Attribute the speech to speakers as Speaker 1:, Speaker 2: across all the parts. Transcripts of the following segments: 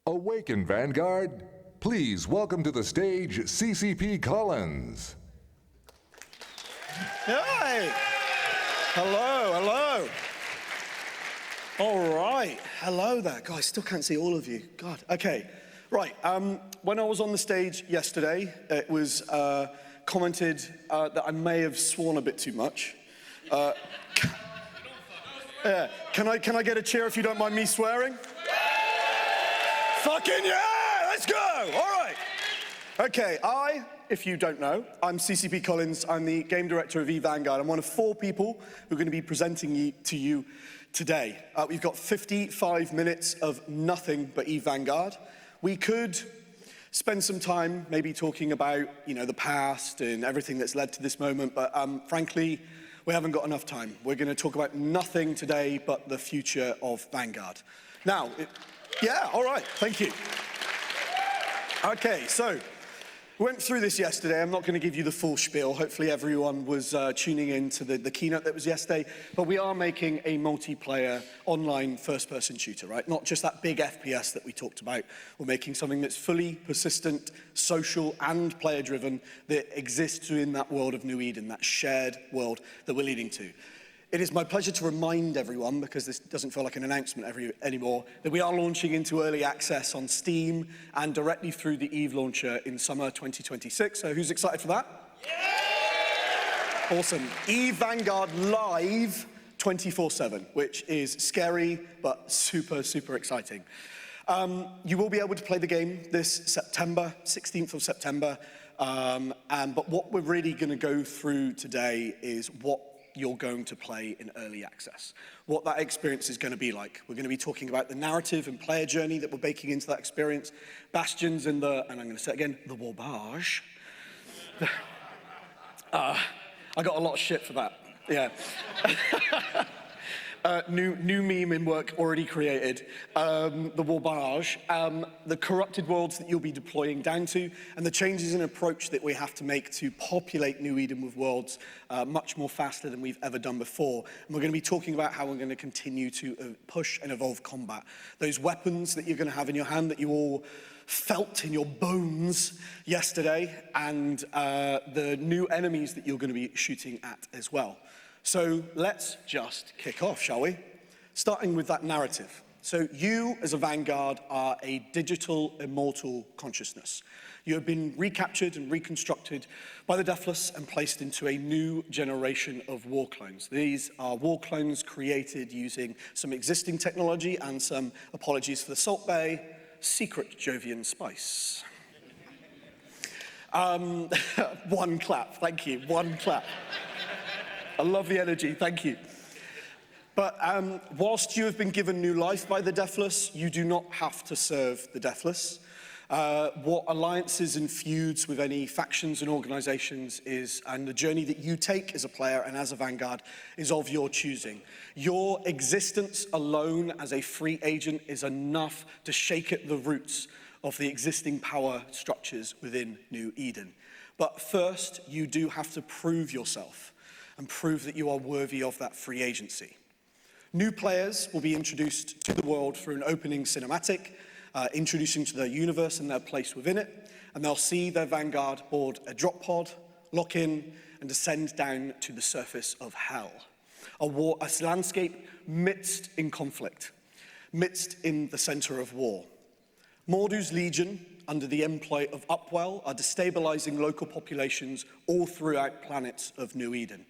Speaker 1: Awaken, Vanguard. Please welcome to the stage CCP Collins.
Speaker 2: Hi. Hello, hello. All right. Hello there. God, I still can't see all of you. God. Okay. Right. When I was on the stage yesterday, it was commented that I may have sworn a bit too much. Yeah. Can I get a cheer if you don't mind me swearing? Fucking yeah! Let's go! All right. Okay, if you don't know, I'm CCP Collins. I'm the game director of EVE Vanguard. I'm one of 4 people who are going to be presenting to you today. We've got 55 minutes of nothing but EVE Vanguard. We could spend some time maybe talking about, the past and everything that's led to this moment, but frankly, we haven't got enough time. We're going to talk about nothing today but the future of Vanguard. Now, yeah, all right, thank you. Okay, so we went through this yesterday. I'm not going to give you the full spiel. Hopefully everyone was tuning in to the keynote that was yesterday. But we are making a multiplayer online first-person shooter, right? Not just that big FPS that we talked about. We're making something that's fully persistent, social, and player-driven that exists within that world of New Eden, that shared world that we're leading to. It is my pleasure to remind everyone, because this doesn't feel like an announcement anymore, that we are launching into early access on Steam and directly through the EVE launcher in summer 2026. So who's excited for that? Yeah! Awesome. EVE Vanguard Live 24/7, which is scary, but super, super exciting. You will be able to play the game this September, 16th of September. But what we're really going to go through today is what you're going to play in early access, what that experience is going to be like. We're going to be talking about the narrative and player journey that we're baking into that experience, Bastions and I'm going to say it again, the Warbage. I got a lot of shit for that, yeah. New meme in work already created, the Warbage, the corrupted worlds that you'll be deploying down to, and the changes in approach that we have to make to populate New Eden with worlds much more faster than we've ever done before. And we're going to be talking about how we're going to continue to push and evolve combat. Those weapons that you're going to have in your hand that you all felt in your bones yesterday, and the new enemies that you're going to be shooting at as well. So let's just kick off, shall we? Starting with that narrative. So you, as a Vanguard, are a digital, immortal consciousness. You have been recaptured and reconstructed by the Deathless and placed into a new generation of war clones. These are war clones created using some existing technology and some, apologies for the Salt Bay, secret Jovian spice. One clap, thank you, one clap. I love the energy, thank you. But whilst you have been given new life by the Deathless, you do not have to serve the Deathless. What alliances and feuds with any factions and organizations is, and the journey that you take as a player and as a Vanguard, is of your choosing. Your existence alone as a free agent is enough to shake at the roots of the existing power structures within New Eden. But first, you do have to prove yourself and prove that you are worthy of that free agency. New players will be introduced to the world through an opening cinematic, introducing to their universe and their place within it, and they'll see their Vanguard board a drop pod, lock in, and descend down to the surface of hell. A landscape midst in conflict, midst in the center of war. Mordu's Legion, under the employ of Upwell, are destabilizing local populations all throughout planets of New Eden,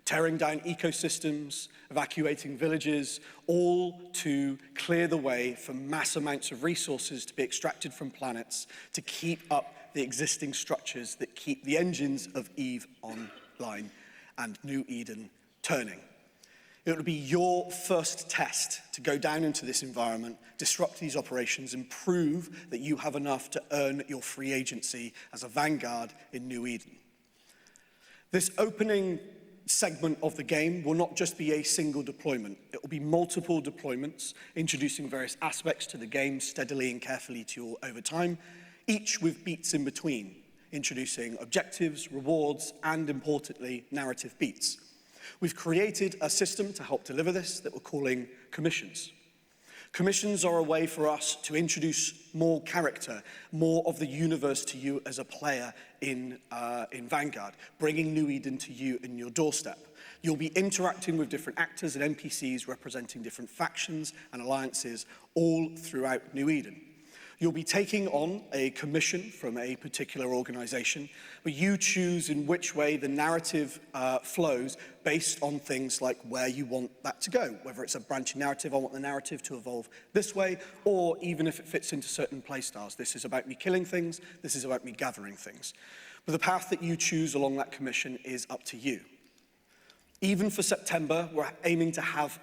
Speaker 2: tearing down ecosystems, evacuating villages, all to clear the way for mass amounts of resources to be extracted from planets to keep up the existing structures that keep the engines of EVE online and New Eden turning. It will be your first test to go down into this environment, disrupt these operations, and prove that you have enough to earn your free agency as a Vanguard in New Eden. This opening segment of the game will not just be a single deployment. It will be multiple deployments, introducing various aspects to the game steadily and carefully to you over time, each with beats in between, introducing objectives, rewards, and importantly, narrative beats. We've created a system to help deliver this that we're calling commissions. Commissions are a way for us to introduce more character, more of the universe to you as a player in Vanguard, bringing New Eden to you in your doorstep. You'll be interacting with different actors and NPCs representing different factions and alliances all throughout New Eden. You'll be taking on a commission from a particular organization, but you choose in which way the narrative flows based on things like where you want that to go. Whether it's a branching narrative, I want the narrative to evolve this way, or even if it fits into certain playstyles. This is about me killing things, this is about me gathering things. But the path that you choose along that commission is up to you. Even for September, we're aiming to have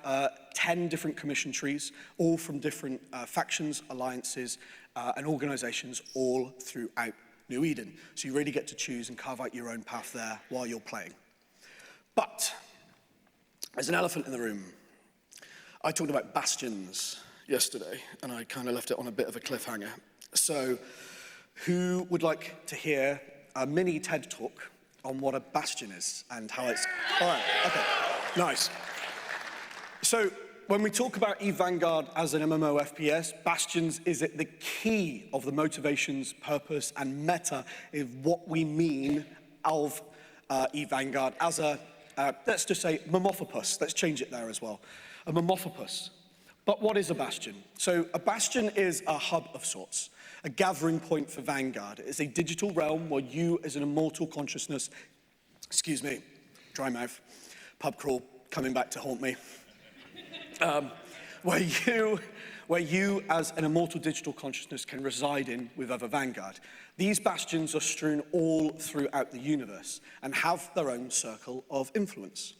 Speaker 2: 10 different commission trees, all from different factions, alliances, and organizations all throughout New Eden. So you really get to choose and carve out your own path there while you're playing. But there's an elephant in the room. I talked about Bastions yesterday, and I kind of left it on a bit of a cliffhanger. So who would like to hear a mini TED talk on what a bastion is and how it's... All right, okay, nice. So when we talk about EVE Vanguard as an MMO FPS, Bastions is at the key of the motivations, purpose, and meta of what we mean of EVE Vanguard as a, let's just say, Momophopus. Let's change it there as well. A Momophopus. But what is a bastion? So a bastion is a hub of sorts, a gathering point for Vanguard. It is a digital realm where you, as an immortal consciousness, excuse me, dry mouth, pub crawl coming back to haunt me, where you, as an immortal digital consciousness, can reside in with other Vanguard. These bastions are strewn all throughout the universe and have their own circle of influence.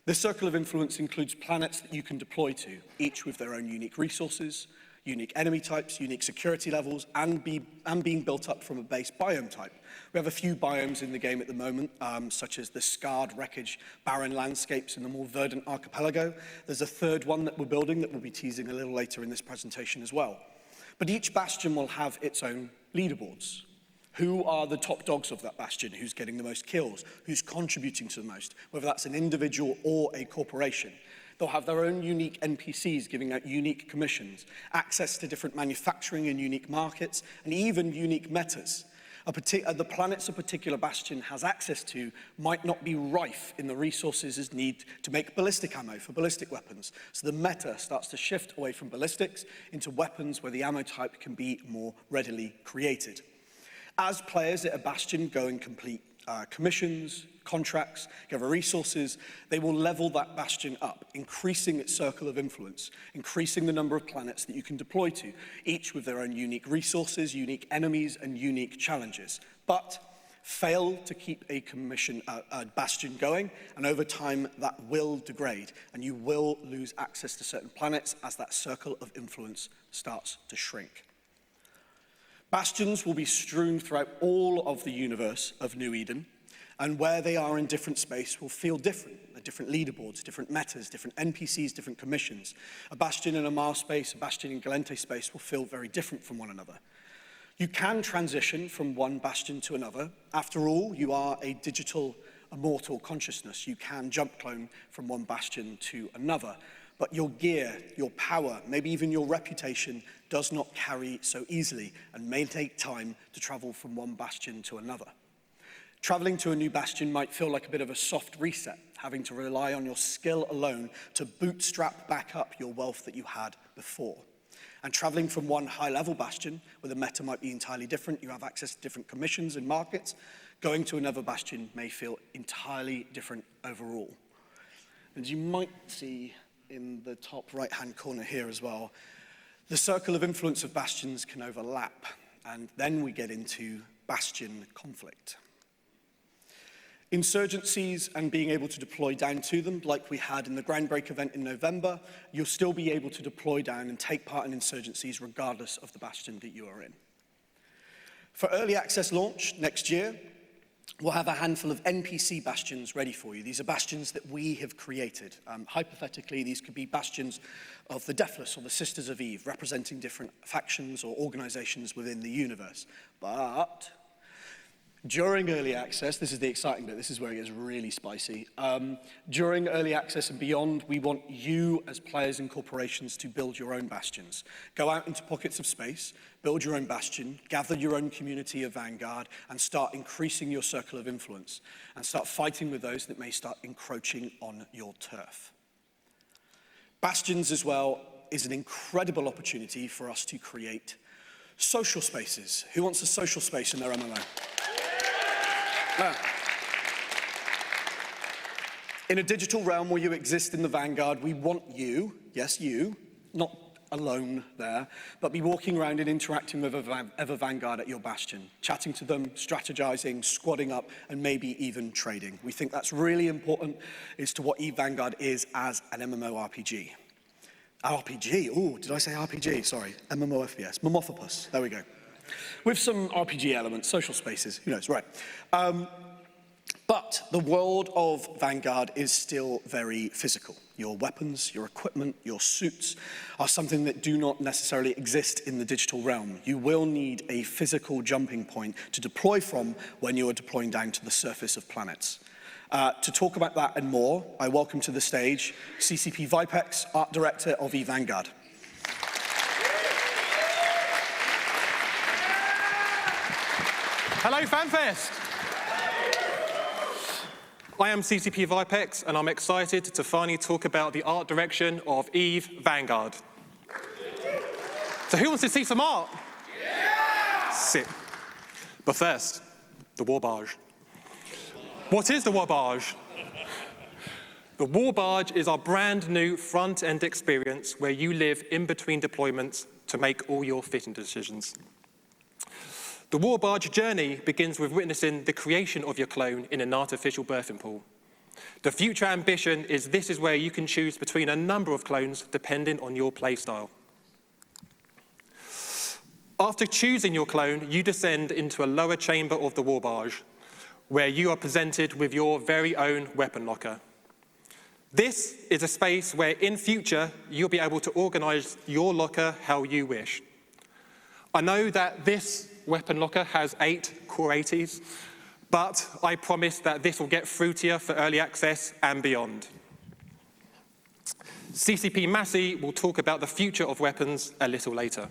Speaker 2: This circle of influence includes planets that you can deploy to, each with their own unique resources, unique enemy types, unique security levels, and being built up from a base biome type. We have a few biomes in the game at the moment, such as the scarred wreckage, barren landscapes, and the more verdant archipelago. There's a third one that we're building that we'll be teasing a little later in this presentation as well. But each bastion will have its own leaderboards. Who are the top dogs of that bastion? Who's getting the most kills? Who's contributing to the most? Whether that's an individual or a corporation. They'll have their own unique NPCs giving out unique commissions, access to different manufacturing and unique markets, and even unique metas. The planets a particular bastion has access to might not be rife in the resources as need to make ballistic ammo for ballistic weapons. So the meta starts to shift away from ballistics into weapons where the ammo type can be more readily created. As players at a bastion go and complete commissions, contracts, gather resources, they will level that bastion up, increasing its circle of influence, increasing the number of planets that you can deploy to, each with their own unique resources, unique enemies, and unique challenges. But fail to keep a bastion going, and over time that will degrade, and you will lose access to certain planets as that circle of influence starts to shrink. Bastions will be strewn throughout all of the universe of New Eden, and where they are in different space will feel different. Different leaderboards, different metas, different NPCs, different commissions. A bastion in a Mars space, a bastion in Galente space will feel very different from one another. You can transition from one bastion to another. After all, you are a digital, immortal consciousness. You can jump clone from one bastion to another. But your gear, your power, maybe even your reputation does not carry so easily and may take time to travel from one bastion to another. Traveling to a new bastion might feel like a bit of a soft reset, having to rely on your skill alone to bootstrap back up your wealth that you had before. And traveling from one high-level bastion, where the meta might be entirely different, you have access to different commissions and markets, going to another bastion may feel entirely different overall. And you might see in the top right-hand corner here as well, the circle of influence of bastions can overlap, and then we get into bastion conflict. Insurgencies and being able to deploy down to them, like we had in the Groundbreak event in November, you'll still be able to deploy down and take part in insurgencies regardless of the bastion that you are in. For early access launch next year, we'll have a handful of NPC bastions ready for you. These are bastions that we have created. Hypothetically, these could be bastions of the Deathless or the Sisters of Eve, representing different factions or organizations within the universe. But During early access, this is the exciting bit, this is where it gets really spicy. During early access and beyond, we want you as players and corporations to build your own bastions. Go out into pockets of space, build your own bastion, gather your own community of Vanguard, and start increasing your circle of influence, and start fighting with those that may start encroaching on your turf. Bastions as well is an incredible opportunity for us to create social spaces. Who wants a social space in their MMO? In a digital realm where you exist in the Vanguard, we want you, yes you, not alone there, but be walking around and interacting with EVE Vanguard at your Bastion, chatting to them, strategizing, squadding up, and maybe even trading. We think that's really important as to what EVE Vanguard is as an MMORPG. RPG, ooh, did I say RPG? Sorry, MMOFPS, Momophopus, there we go. With some RPG elements, social spaces, who knows, right. But the world of Vanguard is still very physical. Your weapons, your equipment, your suits are something that do not necessarily exist in the digital realm. You will need a physical jumping point to deploy from when you are deploying down to the surface of planets. To talk about that and more, I welcome to the stage CCP Vipex, Art Director of EVE Vanguard.
Speaker 3: Hello, Fanfest! I am CCP Vipex, and I'm excited to finally talk about the art direction of EVE Vanguard. So who wants to see some art? Yeah! Sit. But first, the war barge. What is the war barge? The war barge is our brand new front-end experience where you live in between deployments to make all your fitting decisions. The war barge journey begins with witnessing the creation of your clone in an artificial birthing pool. The future ambition is this is where you can choose between a number of clones depending on your playstyle. After choosing your clone, you descend into a lower chamber of the war barge, where you are presented with your very own weapon locker. This is a space where in future you'll be able to organize your locker how you wish. I know that this weapon locker has 8 Core 80s, but I promise that this will get fruitier for early access and beyond. CCP Massey will talk about the future of weapons a little later.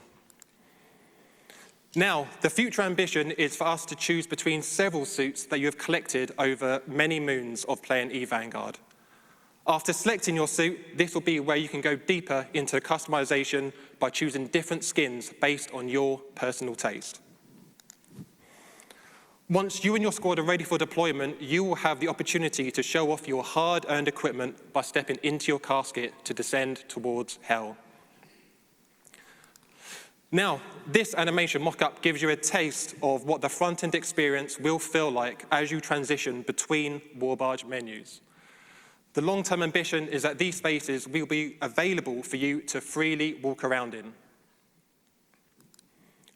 Speaker 3: Now, the future ambition is for us to choose between several suits that you have collected over many moons of playing EVE Vanguard. After selecting your suit, this will be where you can go deeper into customization by choosing different skins based on your personal taste. Once you and your squad are ready for deployment, you will have the opportunity to show off your hard-earned equipment by stepping into your casket to descend towards hell. Now, this animation mock-up gives you a taste of what the front-end experience will feel like as you transition between Warbarge menus. The long-term ambition is that these spaces will be available for you to freely walk around in.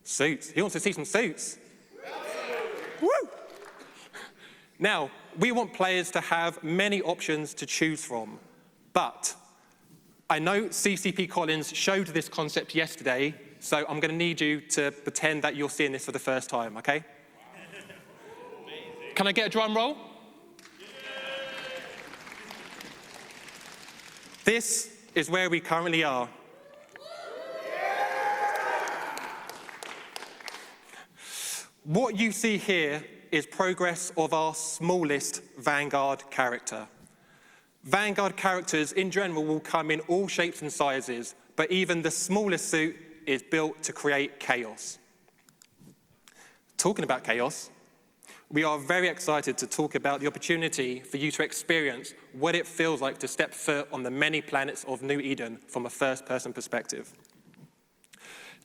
Speaker 3: Suits. Who wants to see some suits? Woo! Now, we want players to have many options to choose from, but I know CCP Collins showed this concept yesterday, so I'm going to need you to pretend that you're seeing this for the first time, okay? Can I get a drum roll? This is where we currently are. What you see here is progress of our smallest Vanguard character. Vanguard characters in general will come in all shapes and sizes, but even the smallest suit is built to create chaos. Talking about chaos, we are very excited to talk about the opportunity for you to experience what it feels like to step foot on the many planets of New Eden from a first-person perspective.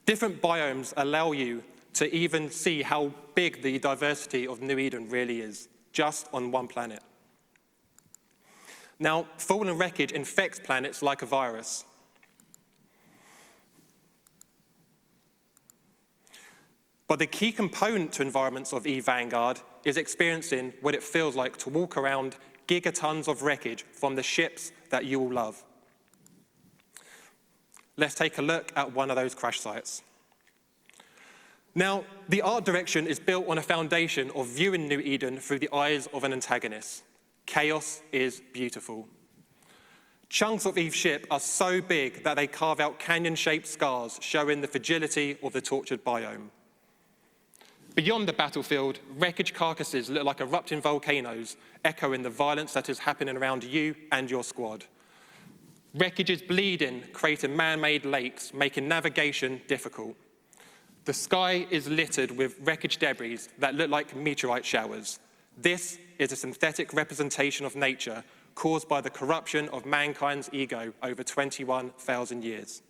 Speaker 3: Different biomes allow you to even see how big the diversity of New Eden really is, just on one planet. Now, fallen wreckage infects planets like a virus. But the key component to environments of EVE Vanguard is experiencing what it feels like to walk around gigatons of wreckage from the ships that you all love. Let's take a look at one of those crash sites. Now, the art direction is built on a foundation of viewing New Eden through the eyes of an antagonist. Chaos is beautiful. Chunks of Eve's ship are so big that they carve out canyon-shaped scars showing the fragility of the tortured biome. Beyond the battlefield, wreckage carcasses look like erupting volcanoes, echoing the violence that is happening around you and your squad. Wreckage is bleeding, creating man-made lakes, making navigation difficult. The sky is littered with wreckage debris that look like meteorite showers. This is a synthetic representation of nature caused by the corruption of mankind's ego over 21,000 years.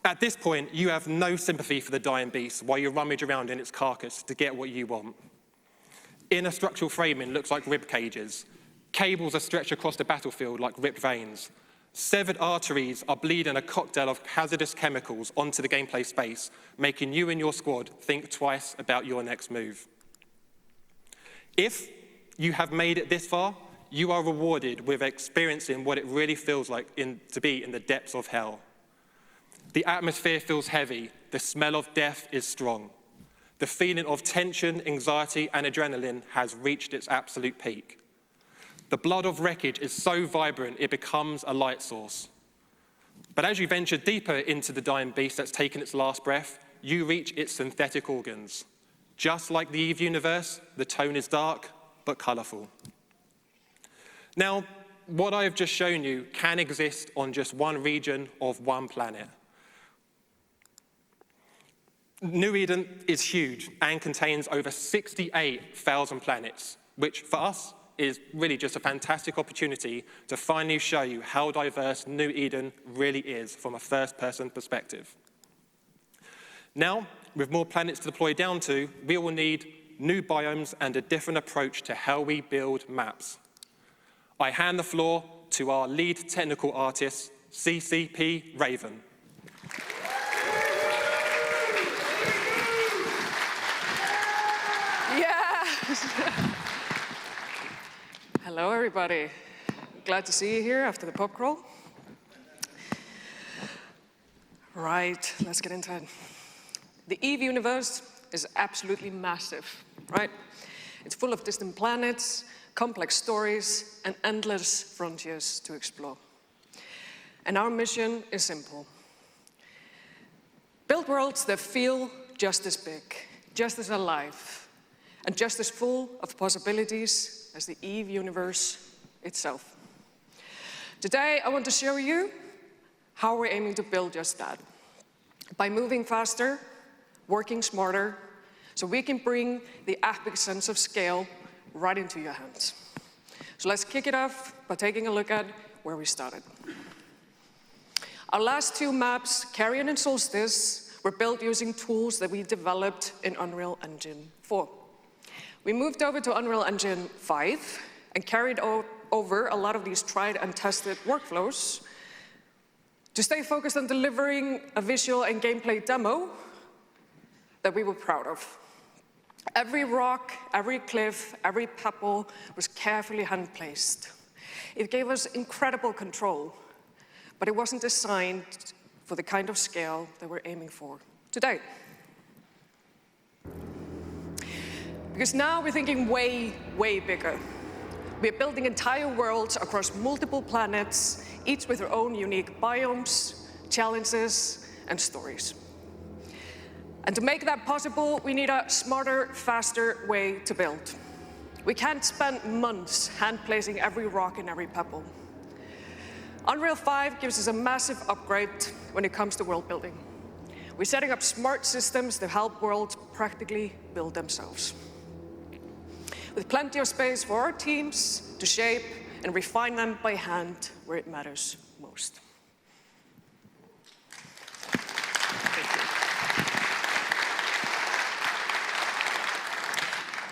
Speaker 3: At this point, you have no sympathy for the dying beast while you rummage around in its carcass to get what you want. Inner structural framing looks like rib cages. Cables are stretched across the battlefield like ripped veins. Severed arteries are bleeding a cocktail of hazardous chemicals onto the gameplay space, making you and your squad think twice about your next move. If you have made it this far, you are rewarded with experiencing what it really feels like to be in the depths of hell. The atmosphere feels heavy. The smell of death is strong. The feeling of tension, anxiety, and adrenaline has reached its absolute peak. The blood of wreckage is so vibrant it becomes a light source. But as you venture deeper into the dying beast that's taken its last breath, you reach its synthetic organs. Just like the EVE universe, the tone is dark but colorful. Now, what I've just shown you can exist on just one region of one planet. New Eden is huge and contains over 68,000 planets, which for us is really just a fantastic opportunity to finally show you how diverse New Eden really is from a first-person perspective. Now, with more planets to deploy down to, we will need new biomes and a different approach to how we build maps. I hand the floor to our lead technical artist, CCP Raven.
Speaker 4: Hello, everybody. Glad to see you here after the pub crawl. Right, let's get into it. The EVE universe is absolutely massive, right? It's full of distant planets, complex stories, and endless frontiers to explore. And our mission is simple. Build worlds that feel just as big, just as alive, and just as full of possibilities as the EVE universe itself. Today, I want to show you how we're aiming to build just that. By moving faster, working smarter, so we can bring the epic sense of scale right into your hands. So let's kick it off by taking a look at where we started. Our last two maps, Carrion and Solstice, were built using tools that we developed in Unreal Engine 4. We moved over to Unreal Engine 5 and carried over a lot of these tried and tested workflows to stay focused on delivering a visual and gameplay demo that we were proud of. Every rock, every cliff, every pebble was carefully hand-placed. It gave us incredible control, but it wasn't designed for the kind of scale that we're aiming for today. Because now we're thinking way, way bigger. We're building entire worlds across multiple planets, each with their own unique biomes, challenges, and stories. And to make that possible, we need a smarter, faster way to build. We can't spend months hand-placing every rock and every pebble. Unreal 5 gives us a massive upgrade when it comes to world building. We're setting up smart systems that help worlds practically build themselves, with plenty of space for our teams to shape and refine them by hand where it matters most.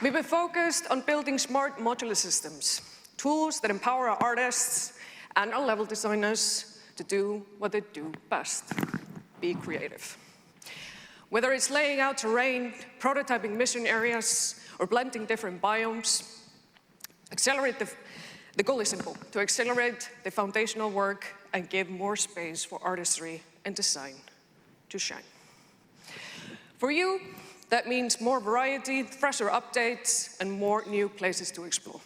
Speaker 4: We've been focused on building smart modular systems, tools that empower our artists and our level designers to do what they do best, be creative. Whether it's laying out terrain, prototyping mission areas, or blending different biomes, the goal is simple: to accelerate the foundational work and give more space for artistry and design to shine. For you, that means more variety, fresher updates, and more new places to explore.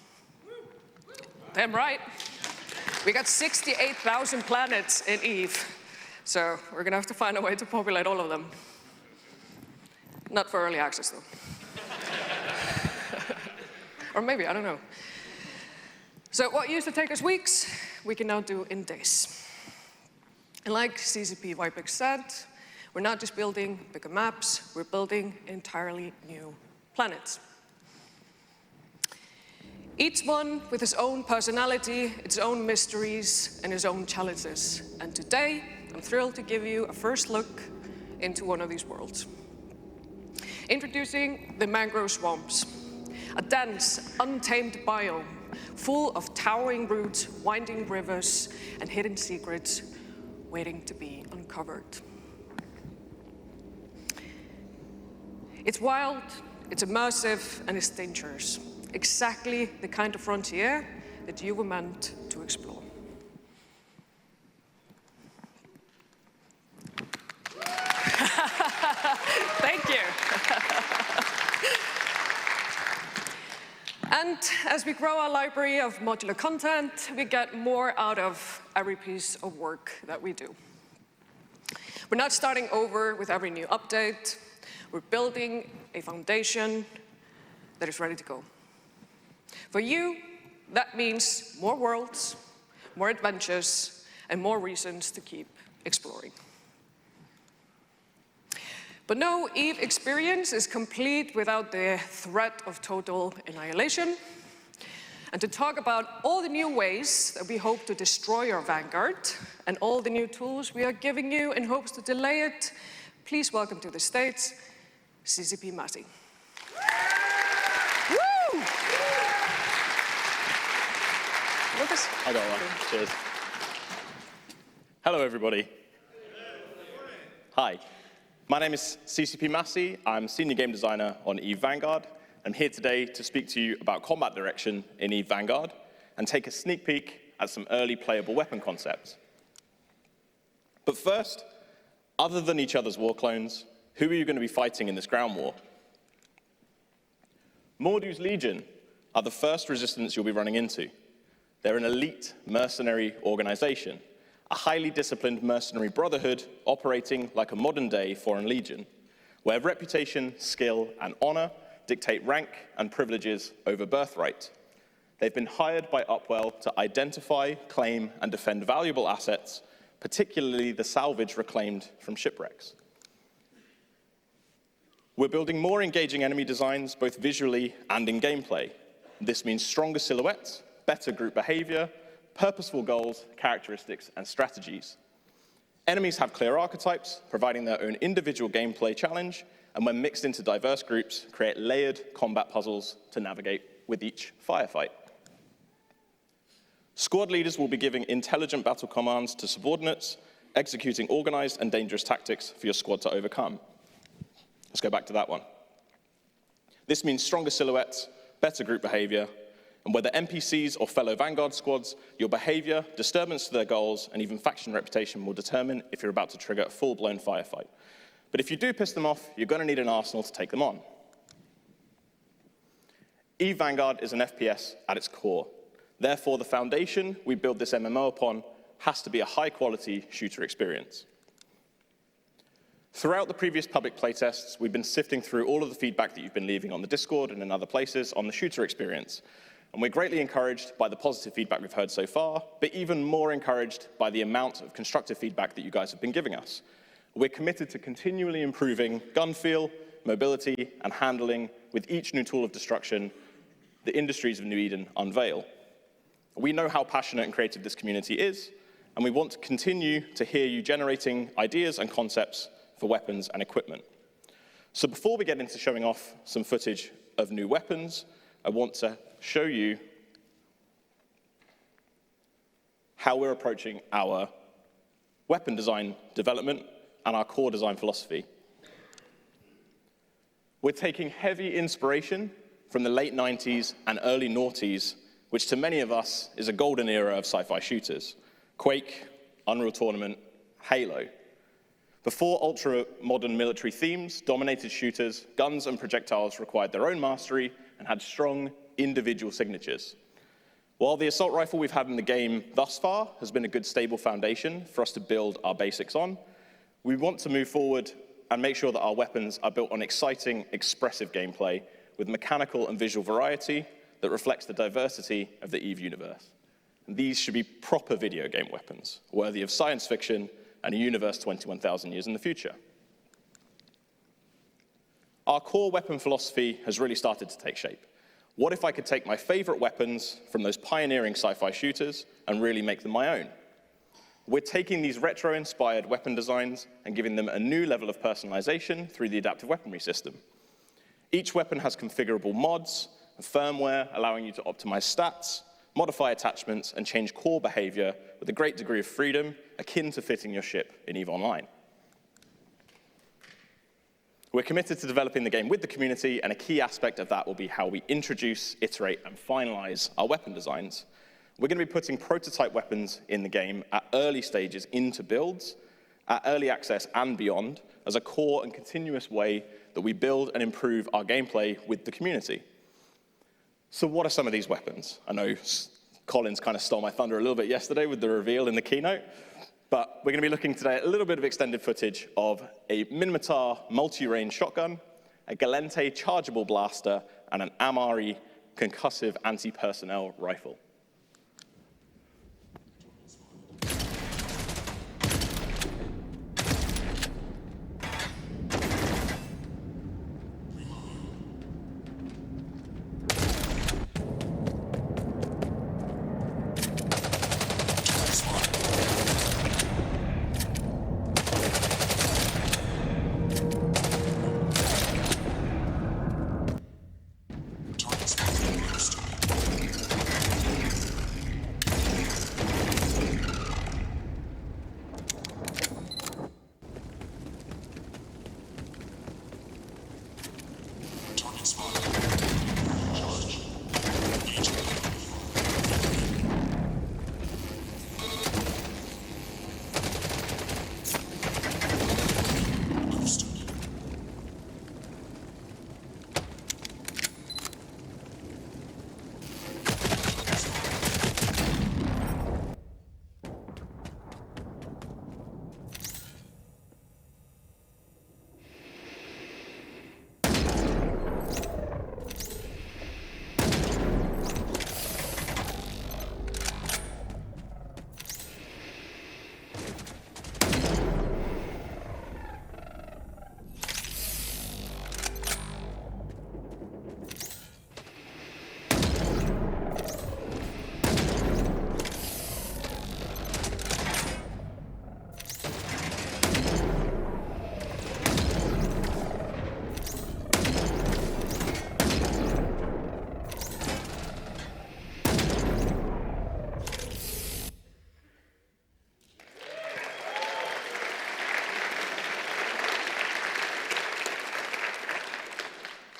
Speaker 4: Damn right. We got 68,000 planets in EVE, so we're gonna have to find a way to populate all of them. Not for early access, though. Or maybe, I don't know. So what used to take us weeks, we can now do in days. And like CCP Vipex said, we're not just building bigger maps, we're building entirely new planets. Each one with its own personality, its own mysteries, and its own challenges. And today, I'm thrilled to give you a first look into one of these worlds. Introducing the mangrove swamps, a dense, untamed biome full of towering roots, winding rivers, and hidden secrets waiting to be uncovered. It's wild, it's immersive, and it's dangerous. Exactly the kind of frontier that you were meant to explore. Thank you. And as we grow our library of modular content, we get more out of every piece of work that we do. We're not starting over with every new update. We're building a foundation that is ready to go. For you, that means more worlds, more adventures, and more reasons to keep exploring. But no EVE experience is complete without the threat of total annihilation. And to talk about all the new ways that we hope to destroy your Vanguard and all the new tools we are giving you in hopes to delay it, please welcome to the stage, CCP Massey. Woo! Lucas?
Speaker 5: I got one. Cheers. Hello, everybody. Hi. My name is CCP Massey. I'm Senior Game Designer on EVE Vanguard. I'm here today to speak to you about combat direction in EVE Vanguard and take a sneak peek at some early playable weapon concepts. But first, other than each other's war clones, who are you going to be fighting in this ground war? Mordu's Legion are the first resistance you'll be running into. They're an elite mercenary organization, a highly disciplined mercenary brotherhood operating like a modern-day foreign legion, where reputation, skill, and honor dictate rank and privileges over birthright. They've been hired by Upwell to identify, claim, and defend valuable assets, particularly the salvage reclaimed from shipwrecks. We're building more engaging enemy designs, both visually and in gameplay. This means stronger silhouettes, better group behavior, purposeful goals, characteristics, and strategies. Enemies have clear archetypes, providing their own individual gameplay challenge, and when mixed into diverse groups, create layered combat puzzles to navigate with each firefight. Squad leaders will be giving intelligent battle commands to subordinates, executing organized and dangerous tactics for your squad to overcome. Let's go back to that one. This means stronger silhouettes, better group behavior, and whether NPCs or fellow Vanguard squads, your behavior, disturbance to their goals, and even faction reputation will determine if you're about to trigger a full-blown firefight. But if you do piss them off, you're going to need an arsenal to take them on. EVE Vanguard is an FPS at its core. Therefore, the foundation we build this MMO upon has to be a high-quality shooter experience. Throughout the previous public playtests, we've been sifting through all of the feedback that you've been leaving on the Discord and in other places on the shooter experience. And we're greatly encouraged by the positive feedback we've heard so far, but even more encouraged by the amount of constructive feedback that you guys have been giving us. We're committed to continually improving gun feel, mobility, and handling with each new tool of destruction the industries of New Eden unveil. We know how passionate and creative this community is, and we want to continue to hear you generating ideas and concepts for weapons and equipment. So before we get into showing off some footage of new weapons, I want to show you how we're approaching our weapon design development and our core design philosophy. We're taking heavy inspiration from the late 90s and early noughties, which to many of us is a golden era of sci-fi shooters. Quake, Unreal Tournament, Halo. Before ultra-modern military themes dominated shooters, guns and projectiles required their own mastery and had strong individual signatures. While the assault rifle we've had in the game thus far has been a good stable foundation for us to build our basics on, we want to move forward and make sure that our weapons are built on exciting, expressive gameplay with mechanical and visual variety that reflects the diversity of the EVE universe. And these should be proper video game weapons, worthy of science fiction and a universe 21,000 years in the future. Our core weapon philosophy has really started to take shape. What if I could take my favorite weapons from those pioneering sci-fi shooters and really make them my own? We're taking these retro-inspired weapon designs and giving them a new level of personalization through the adaptive weaponry system. Each weapon has configurable mods and firmware, allowing you to optimize stats, modify attachments, and change core behavior with a great degree of freedom, akin to fitting your ship in EVE Online. We're committed to developing the game with the community, and a key aspect of that will be how we introduce, iterate, and finalize our weapon designs. We're going to be putting prototype weapons in the game at early stages into builds, at early access and beyond, as a core and continuous way that we build and improve our gameplay with the community. So what are some of these weapons? I know Collins kind of stole my thunder a little bit yesterday with the reveal in the keynote, but we're going to be looking today at a little bit of extended footage of a Minmatar multi-range shotgun, a Galente chargeable blaster, and an Amari concussive anti-personnel rifle.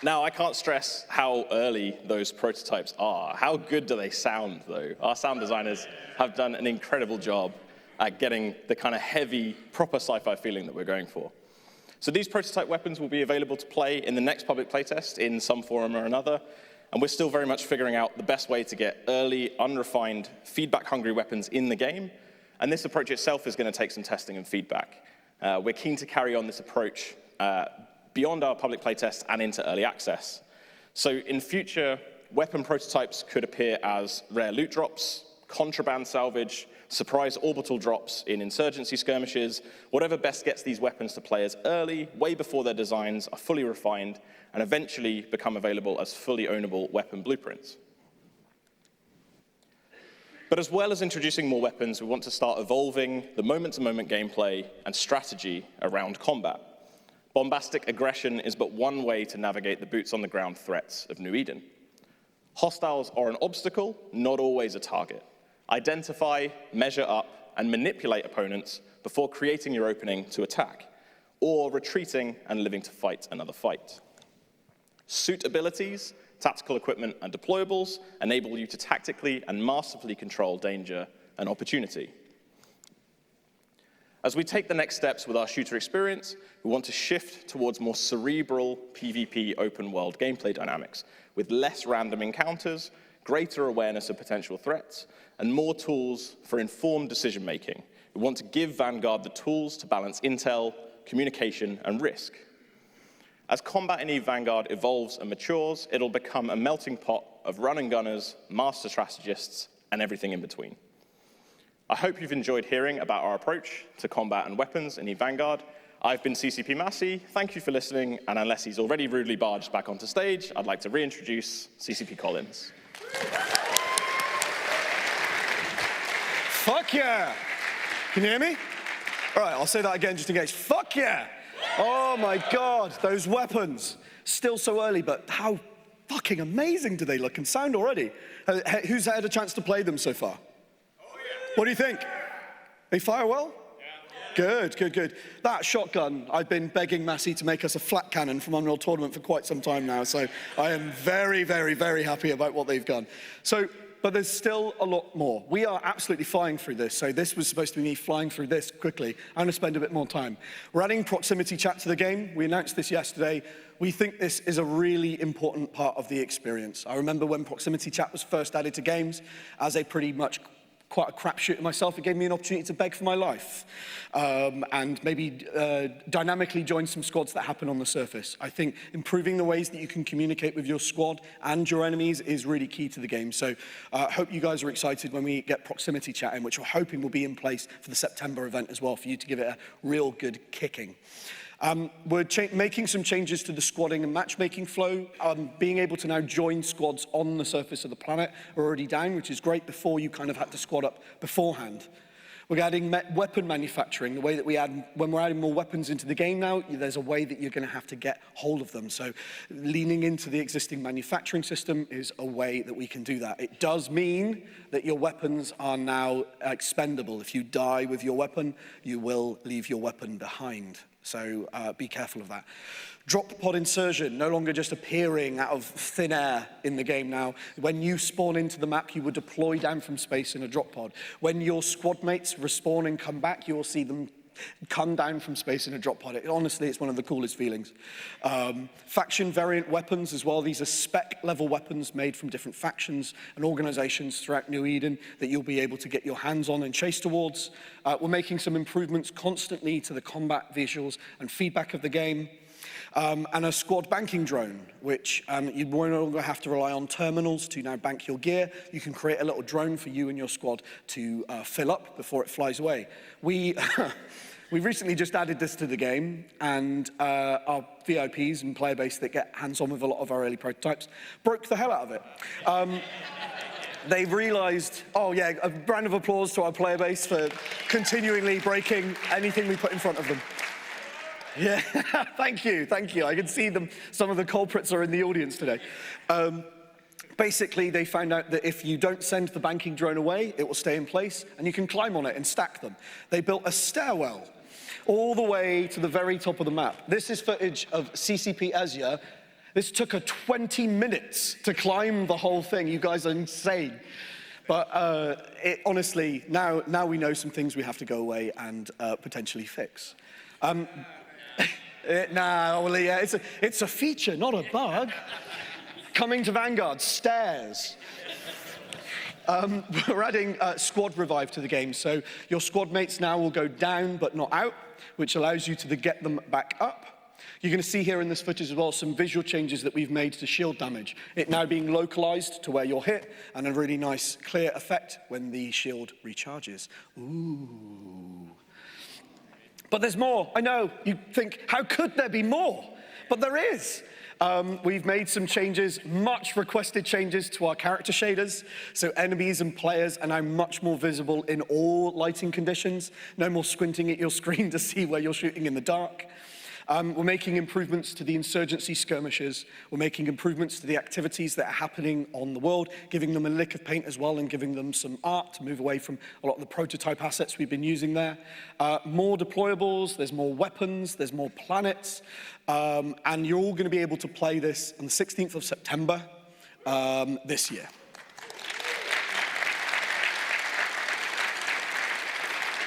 Speaker 5: Now, I can't stress how early those prototypes are. How good do they sound, though? Our sound designers have done an incredible job at getting the kind of heavy, proper sci-fi feeling that we're going for. So these prototype weapons will be available to play in the next public playtest in some form or another, and we're still very much figuring out the best way to get early, unrefined, feedback-hungry weapons in the game, and this approach itself is going to take some testing and feedback. We're keen to carry on this approach beyond our public playtest and into early access. So in future, weapon prototypes could appear as rare loot drops, contraband salvage, surprise orbital drops in insurgency skirmishes, whatever best gets these weapons to players early, way before their designs are fully refined, and eventually become available as fully ownable weapon blueprints. But as well as introducing more weapons, we want to start evolving the moment-to-moment gameplay and strategy around combat. Bombastic aggression is but one way to navigate the boots-on-the-ground threats of New Eden. Hostiles are an obstacle, not always a target. Identify, measure up, and manipulate opponents before creating your opening to attack, or retreating and living to fight another fight. Suit abilities, tactical equipment, and deployables enable you to tactically and masterfully control danger and opportunity. As we take the next steps with our shooter experience, we want to shift towards more cerebral PvP open world gameplay dynamics with less random encounters, greater awareness of potential threats, and more tools for informed decision making. We want to give Vanguard the tools to balance intel, communication, and risk. As combat in EVE Vanguard evolves and matures, it'll become a melting pot of run and gunners, master strategists, and everything in between. I hope you've enjoyed hearing about our approach to combat and weapons in EVE Vanguard. I've been CCP Massey. Thank you for listening, and unless he's already rudely barged back onto stage, I'd like to reintroduce CCP Collins.
Speaker 2: Fuck yeah! Can you hear me? All right, I'll say that again just in case. Fuck yeah! Oh my God, those weapons. Still so early, but how fucking amazing do they look and sound already? Who's had a chance to play them so far? What do you think? They fire well? Yeah. Good. That shotgun, I've been begging Massey to make us a flat cannon from Unreal Tournament for quite some time now, so I am very, very, very happy about what they've done. But there's still a lot more. We are absolutely flying through this, so this was supposed to be me flying through this quickly. I'm gonna spend a bit more time. We're adding proximity chat to the game. We announced this yesterday. We think this is a really important part of the experience. I remember when proximity chat was first added to games, as a pretty much quite a crapshoot myself, it gave me an opportunity to beg for my life and maybe dynamically join some squads that happen on the surface. I think improving the ways that you can communicate with your squad and your enemies is really key to the game. So I hope you guys are excited when we get proximity chat in, which we're hoping will be in place for the September event as well, for you to give it a real good kicking. We're making some changes to the squadding and matchmaking flow. Being able to now join squads on the surface of the planet are already down, which is great. Before, you kind of had to squad up beforehand. We're adding weapon manufacturing, the way that when we're adding more weapons into the game now, there's a way that you're going to have to get hold of them. So leaning into the existing manufacturing system is a way that we can do that. It does mean that your weapons are now expendable. If you die with your weapon, you will leave your weapon behind. So be careful of that. Drop pod insertion, no longer just appearing out of thin air in the game now. When you spawn into the map, you will deploy down from space in a drop pod. When your squad mates respawn and come back, you will see them come down from space in a drop pod. Honestly, it's one of the coolest feelings. Faction variant weapons as well. These are spec level weapons made from different factions and organizations throughout New Eden that you'll be able to get your hands on and chase towards. We're making some improvements constantly to the combat visuals and feedback of the game. And a squad banking drone, which you no longer have to rely on terminals to now bank your gear. You can create a little drone for you and your squad to fill up before it flies away. We recently just added this to the game, and our VIPs and player base that get hands-on with a lot of our early prototypes broke the hell out of it. They realized, oh yeah, a round of applause to our player base for continually breaking anything we put in front of them. Yeah, thank you. I can see them. Some of the culprits are in the audience today. Basically, they found out that if you don't send the banking drone away, it will stay in place, and you can climb on it and stack them. They built a stairwell all the way to the very top of the map. This is footage of CCP Asia. This took her 20 minutes to climb the whole thing. You guys are insane. But honestly, now we know some things we have to go away and potentially fix. It's a feature, not a bug. Coming to Vanguard, stairs. We're adding squad revive to the game, so your squad mates now will go down but not out, which allows you to get them back up. You're going to see here in this footage as well some visual changes that we've made to shield damage. It now being localized to where you're hit, and a really nice clear effect when the shield recharges. Ooh. But there's more. I know, you think, how could there be more? But there is. We've made some changes, much requested changes to our character shaders. So enemies and players are now much more visible in all lighting conditions. No more squinting at your screen to see where you're shooting in the dark. We're making improvements to the insurgency skirmishes. We're making improvements to the activities that are happening on the world, giving them a lick of paint as well and giving them some art to move away from a lot of the prototype assets we've been using there. More deployables, there's more weapons, there's more planets, and you're all going to be able to play this on the 16th of September this year.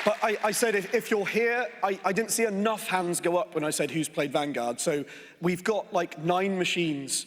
Speaker 2: But I said if you're here, I didn't see enough hands go up when I said who's played Vanguard. So we've got like 9 machines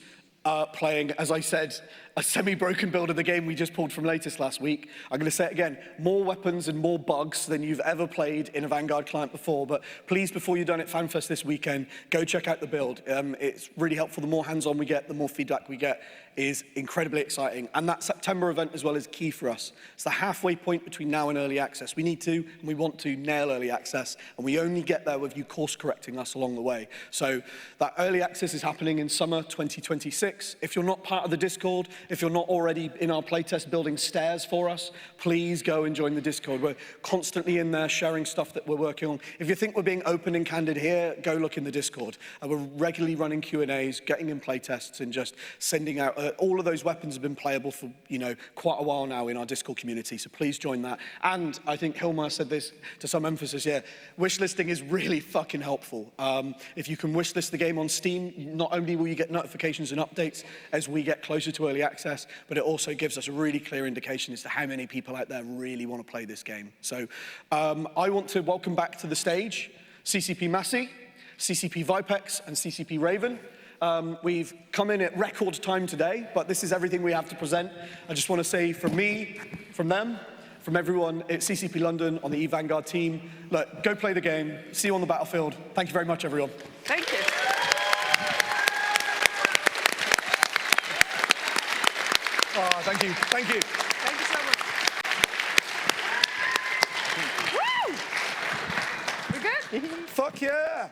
Speaker 2: playing, as I said, a semi-broken build of the game we just pulled from latest last week. I'm going to say it again, more weapons and more bugs than you've ever played in a Vanguard client before. But please, before you're done at Fanfest this weekend, go check out the build. It's really helpful. The more hands-on we get, the more feedback we get is incredibly exciting. And that September event as well is key for us. It's the halfway point between now and early access. We need to, and we want to nail early access, and we only get there with you course correcting us along the way. So that early access is happening in summer 2026. If you're not part of the Discord, if you're not already in our playtest building stairs for us, please go and join the Discord. We're constantly in there sharing stuff that we're working on. If you think we're being open and candid here, go look in the Discord. We're regularly running Q&As, getting in playtests, and just sending out all of those weapons have been playable for, quite a while now in our Discord community, so please join that. And I think Hilmar said this to some emphasis here, wishlisting is really fucking helpful. If you can wishlist the game on Steam, not only will you get notifications and updates as we get closer to early access, but it also gives us a really clear indication as to how many people out there really want to play this game. So I want to welcome back to the stage CCP Massey, CCP Vipex, and CCP Raven. We've come in at record time today, but this is everything we have to present. I just want to say from me, from them, from everyone at CCP London on the EVE Vanguard team, look, go play the game. See you on the battlefield. Thank you very much, everyone.
Speaker 4: Thank you.
Speaker 2: Oh, thank you. Thank you.
Speaker 4: Thank you so much. Woo! We good?
Speaker 2: Fuck yeah.